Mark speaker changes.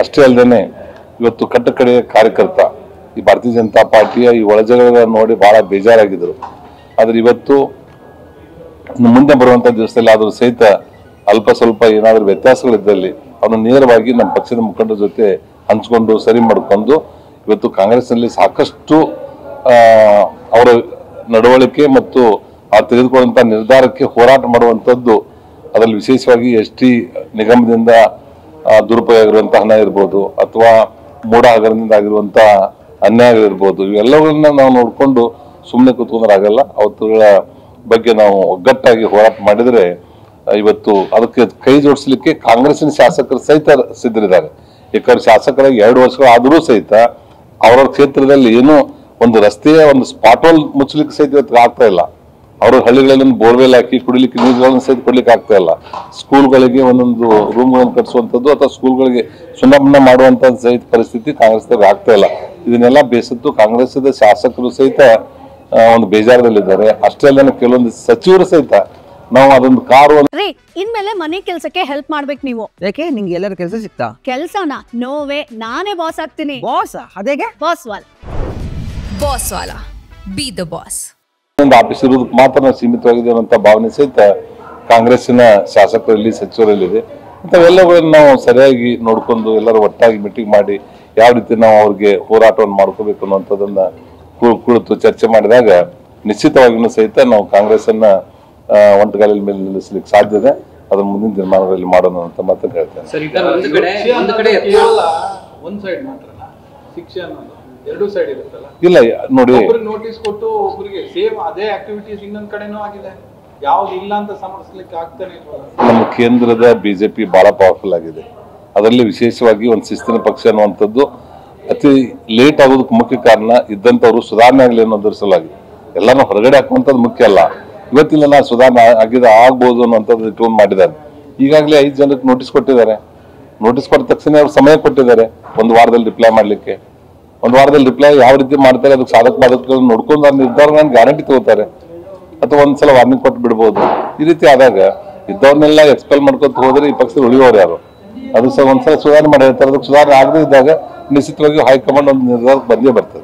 Speaker 1: ಅಷ್ಟೇ ಅಲ್ಲದೆ ಇವತ್ತು ಕಟ್ಟಕಡೆಯ ಕಾರ್ಯಕರ್ತ ಈ ಭಾರತೀಯ ಜನತಾ ಪಾರ್ಟಿಯ ಈ ಒಳಜಗಳನ್ನು ನೋಡಿ ಬಹಳ ಬೇಜಾರಾಗಿದ್ರು. ಆದ್ರೆ ಇವತ್ತು ಮುಂದೆ ಬರುವಂತ ದಿವಸದಲ್ಲಿ ಆದರೂ ಸಹಿತ ಅಲ್ಪ ಸ್ವಲ್ಪ ಏನಾದರೂ ವ್ಯತ್ಯಾಸಗಳಿದ್ದಲ್ಲಿ ಅವನು ನೇರವಾಗಿ ನಮ್ಮ ಪಕ್ಷದ ಮುಖಂಡರ ಜೊತೆ ಹಂಚಿಕೊಂಡು ಸರಿ ಮಾಡಿಕೊಂಡು ಇವತ್ತು ಕಾಂಗ್ರೆಸ್ನಲ್ಲಿ ಸಾಕಷ್ಟು ಅವರ ನಡವಳಿಕೆ ಮತ್ತು ಅವ್ರು ತೆಗೆದುಕೊಳ್ಳುವಂತ ನಿರ್ಧಾರಕ್ಕೆ ಹೋರಾಟ ಮಾಡುವಂಥದ್ದು, ಅದರಲ್ಲಿ ವಿಶೇಷವಾಗಿ ST ನಿಗಮದಿಂದ ದುರುಪಯೋಗ ಆಗಿರುವಂತಹ ಹಣ ಇರ್ಬೋದು ಅಥವಾ ಮೂಢ ಹಗರಣದಿಂದ ಆಗಿರುವಂತ ಅನ್ಯಾಯಗಳಿರ್ಬೋದು, ಇವೆಲ್ಲವನ್ನ ನಾವು ನೋಡಿಕೊಂಡು ಸುಮ್ಮನೆ ಕೂತ್ಕೊಂಡ್ರಾಗಲ್ಲ. ಅವತ್ತುಗಳ ಬಗ್ಗೆ ನಾವು ಒಗ್ಗಟ್ಟಾಗಿ ಹೋರಾಟ ಮಾಡಿದ್ರೆ ಇವತ್ತು ಅದಕ್ಕೆ ಕೈ ಜೋಡಿಸಲಿಕ್ಕೆ ಕಾಂಗ್ರೆಸ್ಸಿನ ಶಾಸಕರು ಸಹಿತ ಸಿದ್ಧರಿದ್ದಾರೆ. ಯಾಕಂದ್ರೆ ಶಾಸಕರಾಗಿ 2 ವರ್ಷಗಳು ಆದರೂ ಸಹಿತ ಅವರವ್ರ ಕ್ಷೇತ್ರದಲ್ಲಿ ಏನೋ ಒಂದು ರಸ್ತೆಯ ಒಂದು ಸ್ಪಾಟ್ವಾಲ್ ಮುಚ್ಚಲಿಕ್ಕೆ ಸಹಿತ ಇವತ್ತು ಆಗ್ತಾ ಇಲ್ಲ. ಅವ್ರ ಹಳ್ಳಿಗಳಲ್ಲಿ ಬೋರ್ವೆಲ್ ಹಾಕಿ ಕುಡಿಲಿಕ್ಕೆ ನೀರುಗಳನ್ನು ಸಹಿತ ಕೊಡ್ಲಿಕ್ಕೆ ಆಗ್ತಾ ಇಲ್ಲ. ಸ್ಕೂಲ್ಗಳಿಗೆ ಒಂದೊಂದು ರೂಮ್ಗಳನ್ನು ಕಟ್ಟಿಸುವಂಥದ್ದು ಅಥವಾ ಸ್ಕೂಲ್ಗಳಿಗೆ ಸುಣ್ಣಬಣ್ಣ ಮಾಡುವಂತ ಸಹಿತ ಪರಿಸ್ಥಿತಿ ಕಾಂಗ್ರೆಸ್ನಲ್ಲಿ ಆಗ್ತಾ ಇಲ್ಲ. ಇದನ್ನೆಲ್ಲ ಬೇಸತ್ತು ಕಾಂಗ್ರೆಸ್ದ ಶಾಸಕರು ಸಹಿತ ಒಂದು ಬೇಜಾರದಲ್ಲಿದ್ದಾರೆ. ಅಷ್ಟೇ ಅಲ್ಲ ಕೆಲವೊಂದು ಸಚಿವರು ಸಹಿತ ನಾವು ಅದೊಂದು ಕಾರು
Speaker 2: ಇನ್ಮೇಲೆ ಮನೆ ಕೆಲಸಕ್ಕೆ ಹೆಲ್ಪ್ ಮಾಡ್ಬೇಕು ನೀವು.
Speaker 3: ಯಾಕೆ ನಿಂಗೆ ಎಲ್ಲರ ಕೆಲಸ ಸಿಗ್ತಾ?
Speaker 2: ಕೆಲಸನ ನೋವೇ ನಾನೇ ಬಾಸ್ ಆಗ್ತೀನಿ.
Speaker 3: ಬಾಸ್ ಅದೇಗೆ?
Speaker 2: ಬಾಸ್
Speaker 4: ವಾಲ ಬಿ ದ ಬಾಸ್.
Speaker 1: ಒಂದು ಆಫೀಸ್ ಇರೋದಕ್ಕೆ ಮಾತ್ರ ನಾವು ಸೀಮಿತವಾಗಿದೆ ಅನ್ನೋ ಭಾವನೆ ಸಹಿತ ಕಾಂಗ್ರೆಸ್ಸಿನ ಶಾಸಕರಲ್ಲಿ ಸಚಿವರಲ್ಲಿದೆ. ಇಂಥವೆಲ್ಲಗಳನ್ನು ನಾವು ಸರಿಯಾಗಿ ನೋಡ್ಕೊಂಡು ಎಲ್ಲರೂ ಒಟ್ಟಾಗಿ ಮೀಟಿಂಗ್ ಮಾಡಿ ಯಾವ ರೀತಿ ನಾವು ಅವ್ರಿಗೆ ಹೋರಾಟವನ್ನು ಮಾಡ್ಕೋಬೇಕು ಅನ್ನುವಂಥದ್ದನ್ನ ಕುಳಿತು ಚರ್ಚೆ ಮಾಡಿದಾಗ ನಿಶ್ಚಿತವಾಗಿಯೂ ಸಹಿತ ನಾವು ಕಾಂಗ್ರೆಸ್ಸನ್ನ ಒಂಟುಗಾಲಿನ ಮೇಲೆ ನಿಲ್ಲಿಸಲಿಕ್ಕೆ ಸಾಧ್ಯ ಇದೆ. ಅದನ್ನ ಮುಂದಿನ ದಿನಮಾನಗಳಲ್ಲಿ ಮಾಡೋಣ ಅಂತ ಮಾತ್ರ ಹೇಳ್ತೇನೆ. ಇಲ್ಲ ನೋಡಿ,
Speaker 5: ನೋಟಿಸ್ ಕೊಟ್ಟು ಒಬ್ಬರಿಗೆ ಸೇಮ್ ಅದೇ ಆಕ್ಟಿವಿಟೀಸ್ ಇನ್ನೊಂದ್ ಕಡೆನೂ ಆಗಿದೆ, ಯಾವ್ದು ಇಲ್ಲ ಅಂತ ಸಮರ್ಥಿಸಲಿಕ್ಕೆ ಆಗ್ತಾನೆ ಇಲ್ವಲ್ಲ.
Speaker 1: ನಮ್ಮ ಕೇಂದ್ರದ ಬಿಜೆಪಿ ಬಹಳ ಪವರ್ಫುಲ್ ಆಗಿದೆ. ಅದರಲ್ಲಿ ವಿಶೇಷವಾಗಿ ಒಂದು ಶಿಸ್ತಿನ ಪಕ್ಷ ಅನ್ನುವಂಥದ್ದು ಅತಿ ಲೇಟ್ ಆಗೋದಕ್ಕೆ ಮುಖ್ಯ ಕಾರಣ ಇದ್ದಂಥವ್ರು ಸುಧಾರಣೆ ಆಗಲಿ ಅನ್ನೋದ್ರ ಸಲುವಾಗಿ ಎಲ್ಲಾನು ಹೊರಗಡೆ ಹಾಕುವಂಥದ್ದು ಮುಖ್ಯ ಅಲ್ಲ. ಇವತ್ತಿಲ್ಲ ನಾ ಸುಧಾರಣೆ ಆಗ್ಬೋದು ಅನ್ನೋಂಥದ್ದು ಇಟ್ಕೊಂಡು ಮಾಡಿದ್ದಾರೆ. ಈಗಾಗಲೇ 5 ಜನಕ್ಕೆ ನೋಟಿಸ್ ಕೊಟ್ಟಿದ್ದಾರೆ. ನೋಟಿಸ್ ಕೊಟ್ಟ ತಕ್ಷಣ ಅವ್ರು ಸಮಯ ಕೊಟ್ಟಿದ್ದಾರೆ 1 ವಾರದಲ್ಲಿ ರಿಪ್ಲೈ ಮಾಡ್ಲಿಕ್ಕೆ. 1 ವಾರದಲ್ಲಿ ರಿಪ್ಲೈ ಯಾವ ರೀತಿ ಮಾಡ್ತಾರೆ ಅದಕ್ಕೆ ಸಾಧಕ ಬಾಧಕಗಳನ್ನು ನೋಡ್ಕೊಂಡು ಆ ನಿರ್ಧಾರಗಳನ್ನು ಗ್ಯಾರಂಟಿ ತಗೋತಾರೆ ಅಥವಾ ಒಂದ್ಸಲ ವಾರ್ನಿಂಗ್ ಕೊಟ್ಟು ಬಿಡ್ಬೋದು. ಈ ರೀತಿ ಆದಾಗ ಇದ್ದವ್ರನ್ನೆಲ್ಲ ಎಕ್ಸ್ಪೆಲ್ ಮಾಡ್ಕೊತ ಹೋದ್ರೆ ಈ ಪಕ್ಷದಲ್ಲಿ ಉಳಿಯೋರು ಯಾರು? ಅದು ಸಹ ಒಂದ್ಸಲ ಸುಧಾರಣೆ ಮಾಡಿರ್ತಾರೆ. ಅದಕ್ಕೆ ಸುಧಾರಣೆ ಆಗದೇ ಇದ್ದಾಗ ನಿಶ್ಚಿತವಾಗಿ ಹೈಕಮಾಂಡ್ ಒಂದು ನಿರ್ಧಾರಕ್ಕೆ ಬಂದೇ ಬರ್ತದೆ.